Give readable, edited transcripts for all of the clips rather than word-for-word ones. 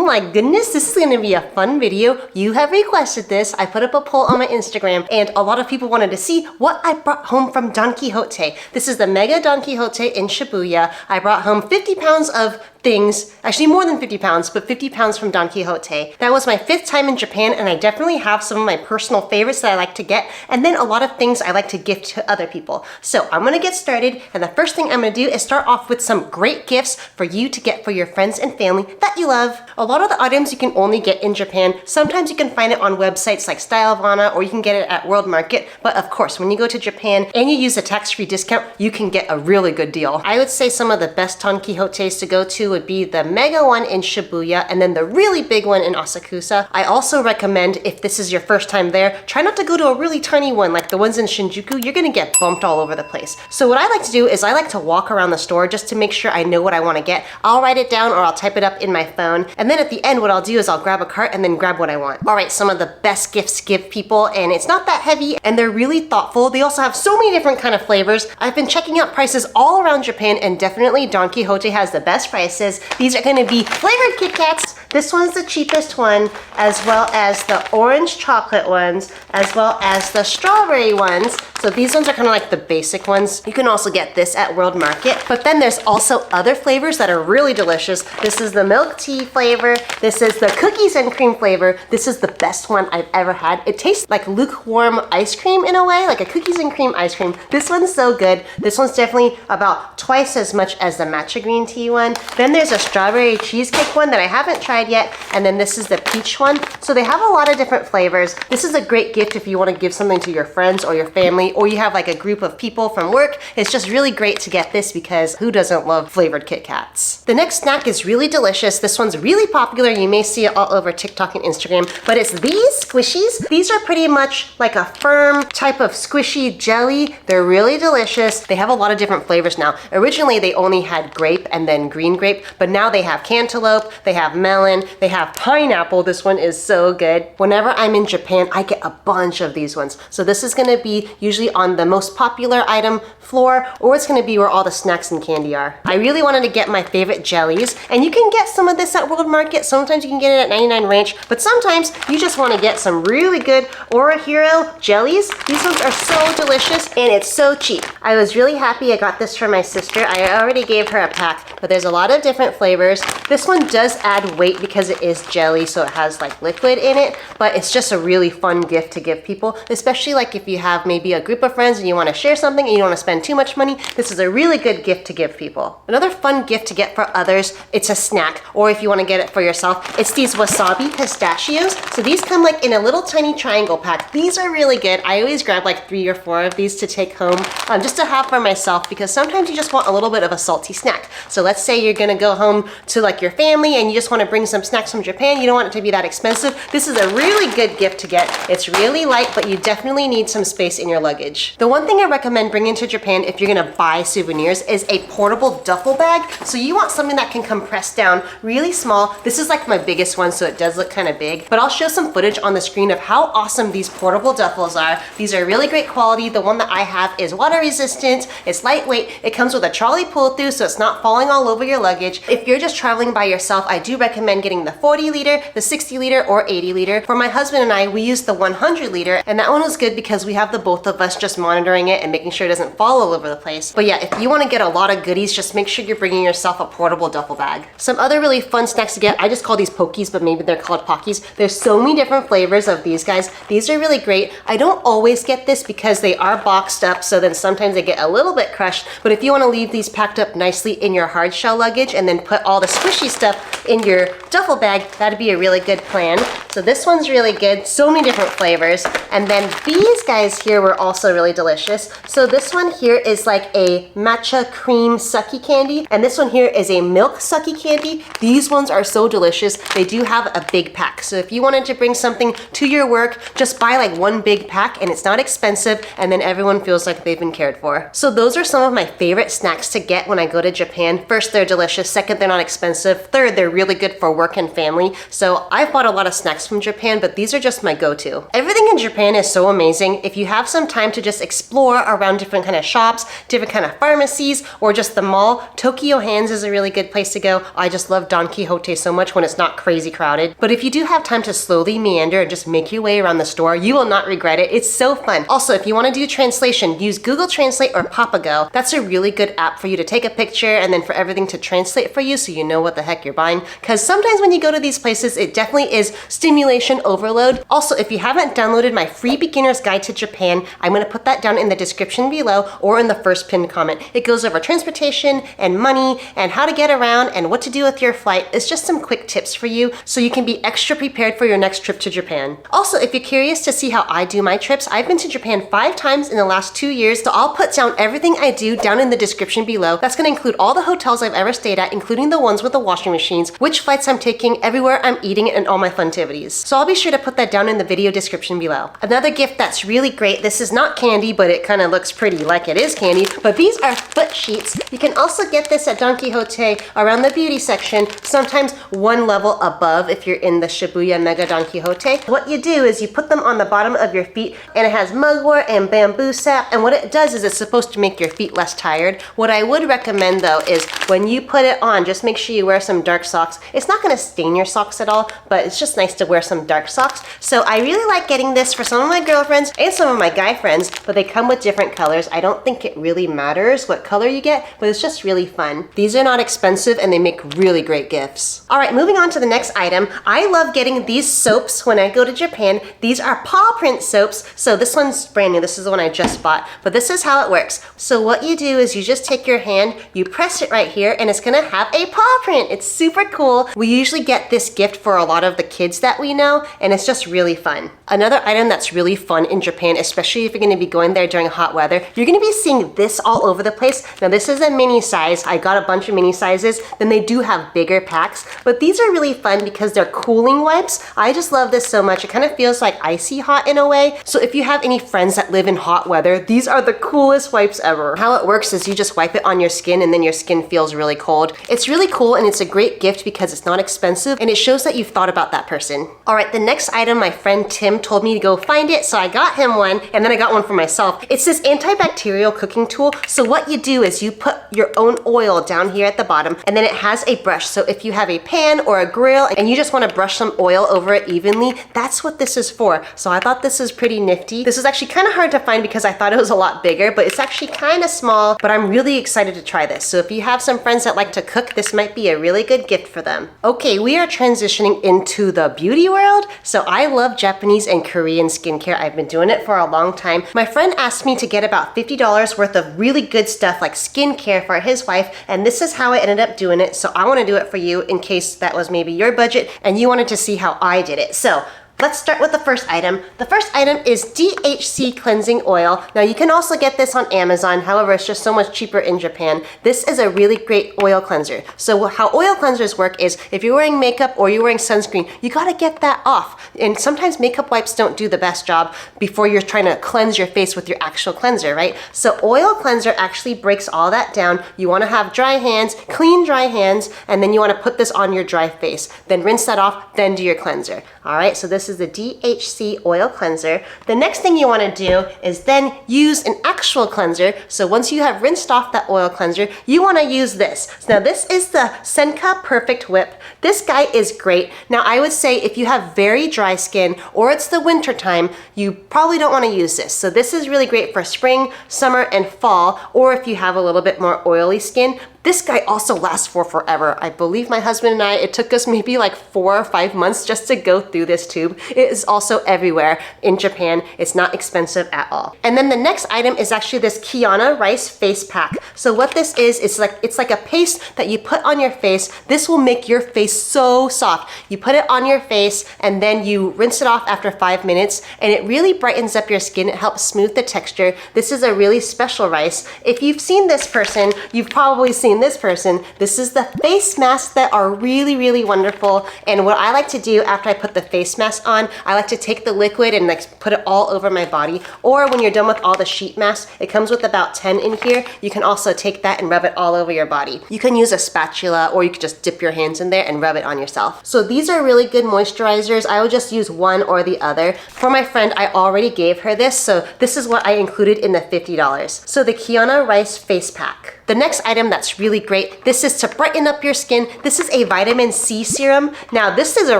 my goodness, this is going to be a fun video. You have requested this. I put up a poll on my Instagram and a lot of people wanted to see what I brought home from Don Quijote. This is the Mega Don Quixote in Shibuya. I brought home 50 pounds of things, actually more than 50 pounds, but 50 pounds from Don Quijote. That was my 5th time in Japan, and I definitely have some of my personal favorites that I like to get, and then a lot of things I like to gift to other people. So I'm gonna get started, and the first thing I'm gonna do is start off with some great gifts for you to get for your friends and family that you love. A lot of the items you can only get in Japan. Sometimes you can find it on websites like Stylevana, or you can get it at World Market, but of course, when you go to Japan and you use a tax-free discount, you can get a really good deal. I would say some of the best Don Quijotes to go to would be the mega one in Shibuya and then the really big one in Asakusa. I also recommend, if this is your first time there, try not to go to a really tiny one like the ones in Shinjuku. You're gonna get bumped all over the place. So what I like to do is I like to walk around the store just to make sure I know what I want to get. I'll write it down or I'll type it up in my phone, and then at the end what I'll do is I'll grab a cart and then grab what I want. Alright, some of the best gifts to give people, and it's not that heavy and they're really thoughtful. They also have so many different kind of flavors. I've been checking out prices all around Japan, and definitely Don Quijote has the best prices. These are going to be flavored Kit Kats. This one's the cheapest one, as well as the orange chocolate ones, as well as the strawberry ones. So these ones are kind of like the basic ones. You can also get this at World Market, but then there's also other flavors that are really delicious. This is the milk tea flavor. This is the cookies and cream flavor. This is the best one I've ever had. It tastes like lukewarm ice cream in a way, like a cookies and cream ice cream. This one's so good. This one's definitely about twice as much as the matcha green tea one. Then there's a strawberry cheesecake one that I haven't tried yet, and then this is the peach one. So they have a lot of different flavors. This is a great gift if you want to give something to your friends or your family, or you have like a group of people from work. It's just really great to get this because who doesn't love flavored Kit Kats? The next snack is really delicious. This one's really popular. You may see it all over TikTok and Instagram, but it's these squishies. These are pretty much like a firm type of squishy jelly. They're really delicious. They have a lot of different flavors now. Originally, they only had grape and then green grape, but now they have cantaloupe, they have melon, they have pineapple. This one is so good. Whenever I'm in Japan, I get a bunch of these ones. So this is gonna be usually on the most popular item floor, or it's gonna be where all the snacks and candy are. I really wanted to get my favorite jellies, and you can get some of this at World Market. Sometimes you can get it at 99 Ranch, but sometimes you just wanna get some really good Orihiro jellies. These ones are so delicious, and it's so cheap. I was really happy I got this for my sister. I already gave her a pack, but there's a lot of different flavors. This one does add weight because it is jelly, so it has like liquid in it, but it's just a really fun gift to give people, especially like if you have maybe a group of friends and you want to share something and you don't want to spend too much money. This is a really good gift to give people. Another fun gift to get for others, it's a snack, or if you want to get it for yourself, it's these wasabi pistachios. So these come like in a little tiny triangle pack. These are really good. I always grab like 3 or 4 of these to take home, just to have for myself, because sometimes you just want a little bit of a salty snack. So let's say you're gonna go home to like your family and you just want to bring some snacks from Japan. You don't want it to be that expensive. This is a really good gift to get. It's really light, but you definitely need some space in your luggage. The one thing I recommend bringing to Japan if you're gonna buy souvenirs is a portable duffel bag. So you want something that can compress down really small. This is like my biggest one, so it does look kind of big, but I'll show some footage on the screen of how awesome these portable duffels are. These are really great quality. The one that I have is water resistant. It's lightweight. It comes with a trolley pull through, so it's not falling all over your luggage. If you're just traveling by yourself, I do recommend getting the 40 liter, the 60 liter, or 80 liter. For my husband and I, we use the 100 liter, and that one was good because we have the both of us just monitoring it and making sure it doesn't fall all over the place. But yeah, if you want to get a lot of goodies, just make sure you're bringing yourself a portable duffel bag. Some other really fun snacks to get, I just call these Pokies, but maybe they're called Pockies. There's so many different flavors of these guys. These are really great. I don't always get this because they are boxed up, so then sometimes they get a little bit crushed, but if you want to leave these packed up nicely in your hard shell luggage and then put all the squishy stuff in your duffel bag, that'd be a really good plan. So this one's really good, so many different flavors. And then these guys here were also really delicious. So this one here is like a matcha cream sucky candy, and this one here is a milk sucky candy. These ones are so delicious. They do have a big pack. So if you wanted to bring something to your work, just buy like one big pack, and it's not expensive, and then everyone feels like they've been cared for. So those are some of my favorite snacks to get when I go to Japan. First, they're delicious. Second, they're not expensive. Third, they're really good for work and family. So I've bought a lot of snacks snacks from Japan, but these are just my go-to. Everything in Japan is so amazing. If you have some time to just explore around different kind of shops, different kind of pharmacies, or just the mall, Tokyo Hands is a really good place to go. I just love Don Quijote so much when it's not crazy crowded. But if you do have time to slowly meander and just make your way around the store, you will not regret it. It's so fun. Also, if you want to do translation, use Google Translate or Papago. That's a really good app for you to take a picture and then for everything to translate for you so you know what the heck you're buying. Because sometimes when you go to these places, it definitely is stimulation overload. Also, if you haven't downloaded my free beginner's guide to Japan, I'm going to put that down in the description below or in the first pinned comment. It goes over transportation and money and how to get around and what to do with your flight. It's just some quick tips for you so you can be extra prepared for your next trip to Japan. Also, if you're curious to see how I do my trips, I've been to Japan 5 times in the last 2 years, so I'll put down everything I do down in the description below. That's going to include all the hotels I've ever stayed at, including the ones with the washing machines, which flights I'm taking, everywhere I'm eating, and all my fun activities. So I'll be sure to put that down in the video description below. Another gift that's really great, this is not candy, but it kind of looks pretty like it is candy, but these are foot sheets. You can also get this at Don Quijote around the beauty section, sometimes one level above if you're in the Shibuya Mega Don Quijote. What you do is you put them on the bottom of your feet, and it has mugwort and bamboo sap, and what it does is it's supposed to make your feet less tired. What I would recommend though is when you put it on, just make sure you wear some dark socks. It's not going to stain your socks at all, but it's just nice to wear some dark socks. So I really like getting this for some of my girlfriends and some of my guy friends, but they come with different colors. I don't think it really matters what color you get, but it's just really fun. These are not expensive and they make really great gifts. All right, moving on to the next item. I love getting these soaps when I go to Japan. These are paw print soaps. So this one's brand new. This is the one I just bought, but this is how it works. So what you do is you just take your hand, you press it right here, and it's gonna have a paw print. It's super cool. We usually get this gift for a lot of the kids that we know, and it's just really fun. Another item that's really fun in Japan, especially if you're gonna be going there during hot weather, you're gonna be seeing this all over the place. Now this is a mini size. I got a bunch of mini sizes. Then they do have bigger packs, but these are really fun because they're cooling wipes. I just love this so much. It kind of feels like icy hot in a way. So if you have any friends that live in hot weather, these are the coolest wipes ever. How it works is you just wipe it on your skin and then your skin feels really cold. It's really cool and it's a great gift because it's not expensive and it shows that you've thought about that person. All right, the next item, my friend Tim told me to go find it, so I got him one and then I got one for myself. It's this antibacterial cooking tool. So what you do is you put your own oil down here at the bottom and then it has a brush. So if you have a pan or a grill and you just want to brush some oil over it evenly, that's what this is for. So I thought this is pretty nifty. This is actually kind of hard to find because I thought it was a lot bigger, but it's actually kind of small, but I'm really excited to try this. So if you have some friends that like to cook, this might be a really good gift for them. Okay, we are transitioning into the beauty world. So I love Japanese and Korean skincare. I've been doing it for a long time. My friend asked me to get about $50 worth of really good stuff like skincare for his wife, and this is how I ended up doing it. So I want to do it for you in case that was maybe your budget and you wanted to see how I did it. So let's start with the first item. The first item is DHC cleansing oil. Now you can also get this on Amazon, however it's just so much cheaper in Japan. This is a really great oil cleanser. So how oil cleansers work is if you're wearing makeup or you're wearing sunscreen, you gotta get that off. And sometimes makeup wipes don't do the best job before you're trying to cleanse your face with your actual cleanser, right? So oil cleanser actually breaks all that down. You wanna have dry hands, clean dry hands, and then you wanna put this on your dry face. Then rinse that off, then do your cleanser. All right, so this is the DHC oil cleanser. The next thing you want to do is then use an actual cleanser. So once you have rinsed off that oil cleanser, you want to use this. So now this is the Senka Perfect Whip. This guy is great. Now I would say if you have very dry skin or it's the winter time, you probably don't want to use this. So this is really great for spring, summer, and fall, or if you have a little bit more oily skin. This guy also lasts for forever. I believe my husband and I, it took us maybe like 4 or 5 months just to go through this tube. It is also everywhere in Japan. It's not expensive at all. And then the next item is actually this Kiana rice face pack. So what this is, it's like a paste that you put on your face. This will make your face so soft. You put it on your face and then you rinse it off after 5 minutes and it really brightens up your skin. It helps smooth the texture. This is a really special rice. If you've seen this person, you've probably seen seen this person. This is the face masks that are really, really wonderful. And what I like to do after I put the face mask on, I like to take the liquid and like put it all over my body. Or when you're done with all the sheet masks, it comes with about 10 in here. You can also take that and rub it all over your body. You can use a spatula or you could just dip your hands in there and rub it on yourself. So these are really good moisturizers. I would just use one or the other. For my friend, I already gave her this, so this is what I included in the $50. So the Kiana Rice Face Pack. The next item that's really great, this is to brighten up your skin. This is a vitamin C serum. Now this is a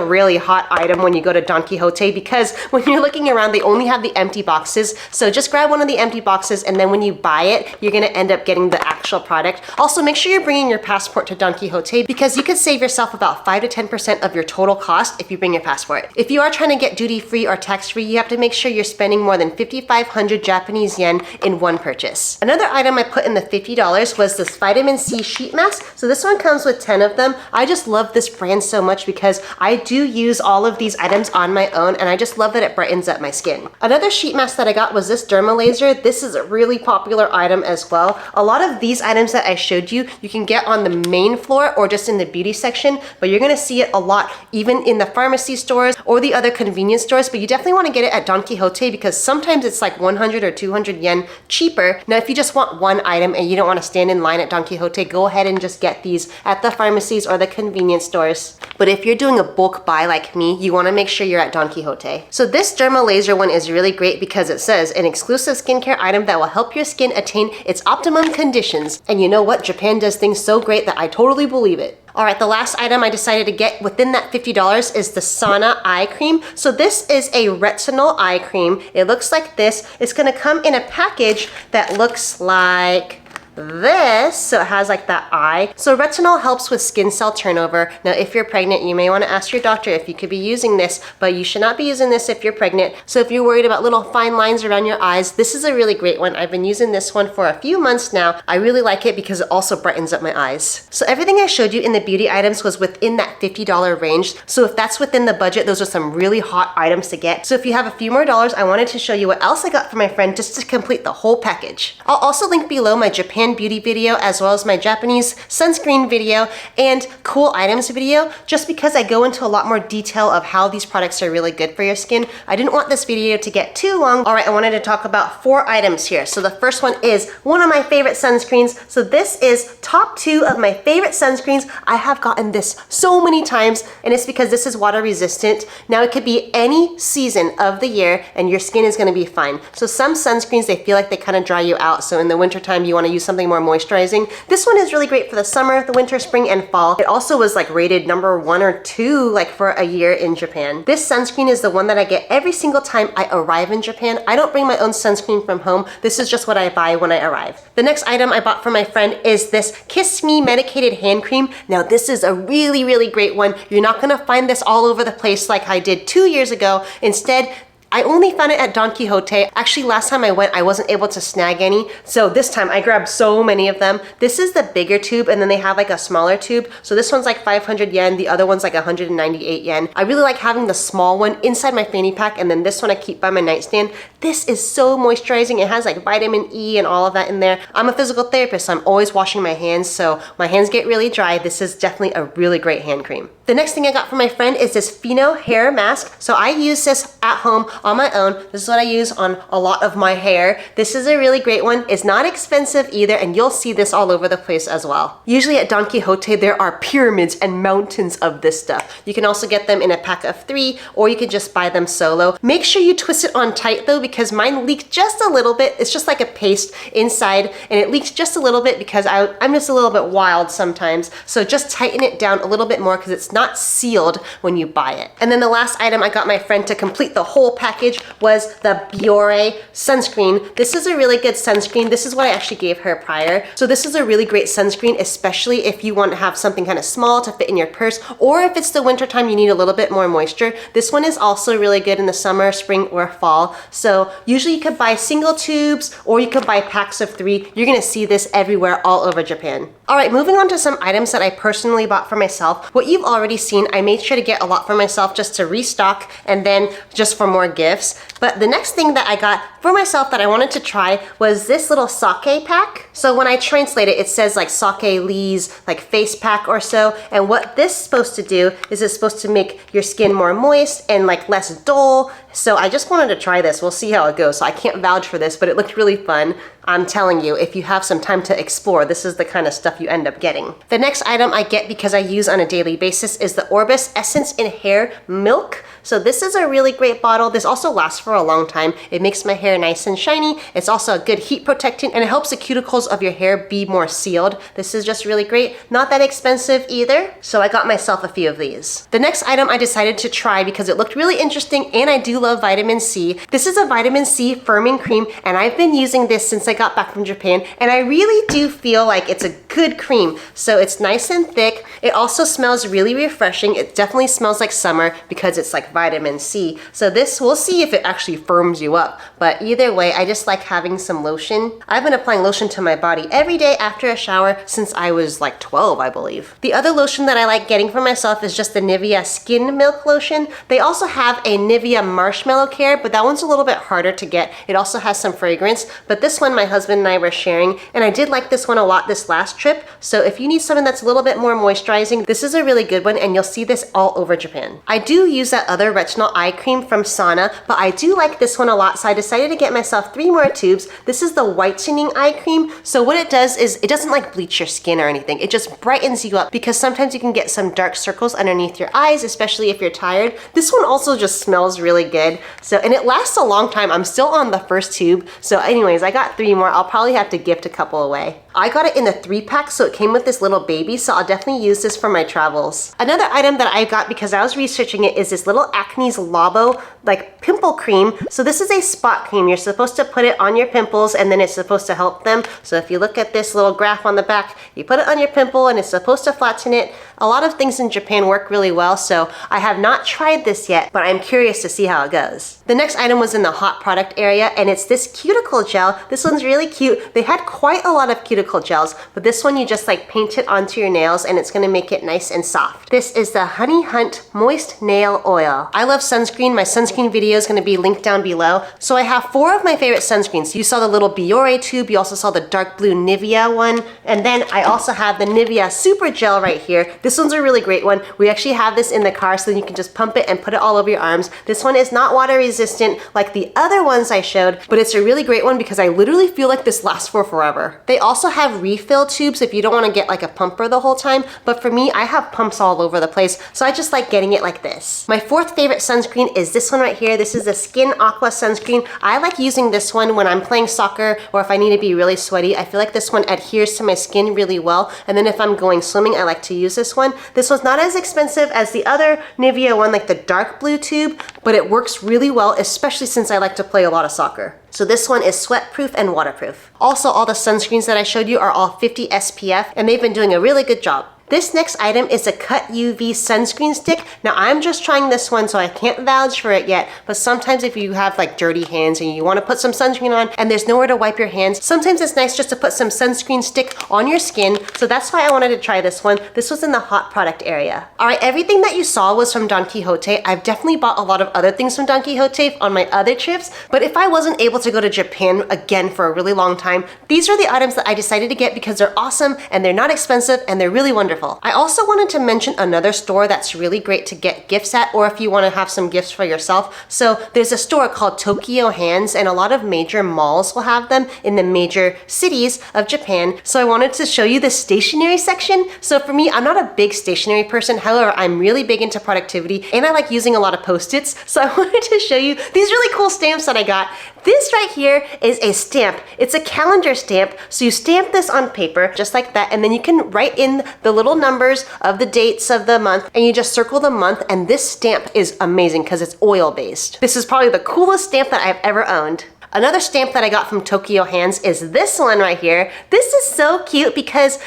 really hot item when you go to Don Quijote because when you're looking around, they only have the empty boxes. So just grab one of the empty boxes and then when you buy it, you're gonna end up getting the actual product. Also make sure you're bringing your passport to Don Quijote because you could save yourself about 5 to 10% of your total cost if you bring your passport. If you are trying to get duty-free or tax-free, you have to make sure you're spending more than 5,500 Japanese yen in one purchase. Another item I put in the $50 was this vitamin C sheet mask. So this one comes with 10 of them. I just love this brand so much because I do use all of these items on my own and I just love that it brightens up my skin. Another sheet mask that I got was this derma laser. This is a really popular item as well. A lot of these items that I showed you, you can get on the main floor or just in the beauty section, but you're gonna see it a lot even in the pharmacy stores or the other convenience stores, but you definitely wanna get it at Don Quijote because sometimes it's like 100 or 200 yen cheaper. Now if you just want one item and you don't wanna stand in line at Don Quijote, go ahead and just get these at the pharmacies or the convenience stores. But if you're doing a bulk buy like me, you wanna make sure you're at Don Quijote. So this derma laser one is really great because it says an exclusive skincare item that will help your skin attain its optimum conditions. And you know what? Japan does things so great that I totally believe it. All right, the last item I decided to get within that $50 is the Sana eye cream. So this is a retinol eye cream. It looks like this. It's gonna come in a package that looks like this, so it has like that eye. So retinol helps with skin cell turnover. Now if you're pregnant, you may want to ask your doctor if you could be using this, but you should not be using this if you're pregnant. So if you're worried about little fine lines around your eyes, this is a really great one. I've been using this one for a few months now. I really like it because it also brightens up my eyes. So everything I showed you in the beauty items was within that $50 range. So if that's within the budget, those are some really hot items to get. So if you have a few more dollars, I wanted to show you what else I got for my friend just to complete the whole package. I'll also link below my Japan beauty video as well as my Japanese sunscreen video and cool items video just because I go into a lot more detail of how these products are really good for your skin. I didn't want this video to get too long. All right, I wanted to talk about 4 items here. So the first one is one of my favorite sunscreens. So this is top 2 of my favorite sunscreens. I have gotten this so many times and it's because this is water resistant. Now it could be any season of the year and your skin is gonna be fine. So some sunscreens, they feel like they kind of dry you out. So in the wintertime, you wanna use something more moisturizing. This one is really great for the summer, the winter, spring, and fall. It also was like rated number 1 or 2 like for a year in Japan. This sunscreen is the one that I get every single time I arrive in Japan. I don't bring my own sunscreen from home. This is just what I buy when I arrive. The next item I bought for my friend is this Kiss Me medicated hand cream. Now this is a really, really great one. You're not gonna find this all over the place like I did 2 years ago. Instead, I only found it at Don Quijote. Actually, last time I went, I wasn't able to snag any. So this time I grabbed so many of them. This is the bigger tube and then they have like a smaller tube. So this one's like 500 yen. The other one's like 198 yen. I really like having the small one inside my fanny pack and then this one I keep by my nightstand. This is so moisturizing. It has like vitamin E and all of that in there. I'm a physical therapist, so I'm always washing my hands. So my hands get really dry. This is definitely a really great hand cream. The next thing I got for my friend is this Fino hair mask. So I use this at home on my own. This is what I use on a lot of my hair. This is a really great one. It's not expensive either, and you'll see this all over the place as well. Usually at Don Quijote, there are pyramids and mountains of this stuff. You can also get them in a pack of 3, or you can just buy them solo. Make sure you twist it on tight though, because mine leaked just a little bit. It's just like a paste inside, and it leaked just a little bit because I'm just a little bit wild sometimes. So just tighten it down a little bit more because it's not sealed when you buy it. And then the last item I got my friend to complete the whole package was the Biore sunscreen. This is a really good sunscreen. This is what I actually gave her prior. So this is a really great sunscreen, especially if you want to have something kind of small to fit in your purse, or if it's the winter time, you need a little bit more moisture. This one is also really good in the summer, spring, or fall. So usually you could buy single tubes or you could buy packs of 3. You're gonna see this everywhere all over Japan. All right, moving on to some items that I personally bought for myself. What you've already seen, I made sure to get a lot for myself just to restock and then just for more gifts. But the next thing that I got for myself that I wanted to try was this little sake pack. So when I translate it, it says like sake Lee's like face pack or so. And what this is supposed to do is it's supposed to make your skin more moist and like less dull. So I just wanted to try this. We'll see how it goes. So I can't vouch for this, but it looked really fun. I'm telling you, if you have some time to explore, this is the kind of stuff you end up getting. The next item I get because I use on a daily basis is the Orbis Essence in Hair Milk. So this is a really great bottle. This also lasts for a long time. It makes my hair nice and shiny. It's also a good heat protectant and it helps the cuticles of your hair be more sealed. This is just really great. Not that expensive either. So I got myself a few of these. The next item I decided to try because it looked really interesting and I do love vitamin C. This is a vitamin C firming cream and I've been using this since I got back from Japan and I really do feel like it's a good cream. So it's nice and thick. It also smells really refreshing. It definitely smells like summer because it's like vitamin C. So this, we'll see if it actually firms you up. But either way, I just like having some lotion. I've been applying lotion to my body every day after a shower since I was like 12, I believe. The other lotion that I like getting for myself is just the Nivea Skin Milk Lotion. They also have a Nivea Marshmallow Care, but that one's a little bit harder to get. It also has some fragrance, but this one my husband and I were sharing, and I did like this one a lot this last trip. So if you need something that's a little bit more moisturizing, this is a really good one, and you'll see this all over Japan. I do use that other retinol eye cream from Sana, but I do like this one a lot, so I decided to get myself 3 more tubes. This is the whitening eye cream. So what it does is it doesn't like bleach your skin or anything. It just brightens you up because sometimes you can get some dark circles underneath your eyes, especially if you're tired. This one also just smells really good. So, and it lasts a long time. I'm still on the first tube. So anyways, I got 3 more. I'll probably have to gift a couple away. I got it in the 3-pack, so it came with this little baby, so I'll definitely use this for my travels. Another item that I got because I was researching it is this little Acne's Labo like pimple cream. So this is a spot cream. You're supposed to put it on your pimples and then it's supposed to help them. So if you look at this little graph on the back, you put it on your pimple and it's supposed to flatten it. A lot of things in Japan work really well, so I have not tried this yet, but I'm curious to see how it goes. The next item was in the hot product area, and it's this cuticle gel. This one's really cute. They had quite a lot of cuticle gels, but this one you just like paint it onto your nails and it's gonna make it nice and soft. This is the Honey Hunt Moist Nail Oil. I love sunscreen. My sunscreen video is gonna be linked down below. So I have 4 of my favorite sunscreens. You saw the little Biore tube, you also saw the dark blue Nivea one, and then I also have the Nivea Super Gel right here. This one's a really great one. We actually have this in the car so then you can just pump it and put it all over your arms. This one is not water resistant like the other ones I showed, but it's a really great one because I literally feel like this lasts for forever. They also have refill tubes if you don't want to get like a pumper the whole time, but for me, I have pumps all over the place, so I just like getting it like this. My 4th favorite sunscreen is this one right here. This is the Skin Aqua sunscreen. I like using this one when I'm playing soccer or if I need to be really sweaty. I feel like this one adheres to my skin really well, and then if I'm going swimming, I like to use this one. This one's not as expensive as the other Nivea one, like the dark blue tube, but it works really well, especially since I like to play a lot of soccer. So this one is sweat-proof and waterproof. Also, all the sunscreens that I showed you are all 50 SPF, and they've been doing a really good job. This next item is a Cut UV sunscreen stick. Now I'm just trying this one, so I can't vouch for it yet, but sometimes if you have like dirty hands and you want to put some sunscreen on and there's nowhere to wipe your hands, sometimes it's nice just to put some sunscreen stick on your skin. So that's why I wanted to try this one. This was in the hot product area. All right, everything that you saw was from Don Quijote. I've definitely bought a lot of other things from Don Quijote on my other trips, but if I wasn't able to go to Japan again for a really long time, these are the items that I decided to get because they're awesome and they're not expensive and they're really wonderful. I also wanted to mention another store that's really great to get gifts at, or if you want to have some gifts for yourself. So there's a store called Tokyo Hands, and a lot of major malls will have them in the major cities of Japan. So I wanted to show you the stationery section. So for me, I'm not a big stationery person. However, I'm really big into productivity and I like using a lot of Post-its. So I wanted to show you these really cool stamps that I got. This right here is a stamp. It's a calendar stamp. So you stamp this on paper just like that, and then you can write in the little numbers of the dates of the month, and you just circle the month, and this stamp is amazing because it's oil based. This is probably the coolest stamp that I've ever owned. Another stamp that I got from Tokyo Hands is this one right here. This is so cute because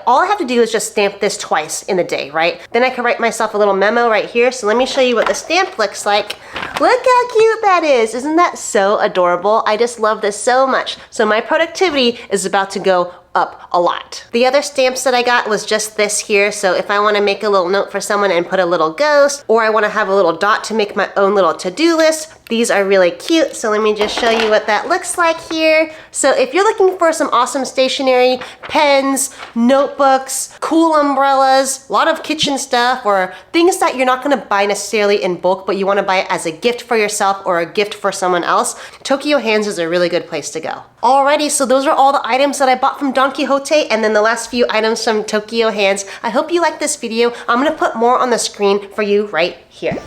all I have to do is just stamp this twice in the day, right? Then I can write myself a little memo right here. So let me show you what the stamp looks like. Look how cute that is. Isn't that so adorable? I just love this so much. So my productivity is about to go up a lot. The other stamps that I got was just this here. So if I want to make a little note for someone and put a little ghost, or I want to have a little dot to make my own little to-do list, these are really cute. So let me just show you what that looks like here. So if you're looking for some awesome stationery, pens, notebooks, cool umbrellas, a lot of kitchen stuff, or things that you're not going to buy necessarily in bulk, but you want to buy it as a gift for yourself or a gift for someone else, Tokyo Hands is a really good place to go. Alrighty, so those are all the items that I bought from Don Quijote, and then the last few items from Tokyo Hands. I hope you liked this video. I'm going to put more on the screen for you right here.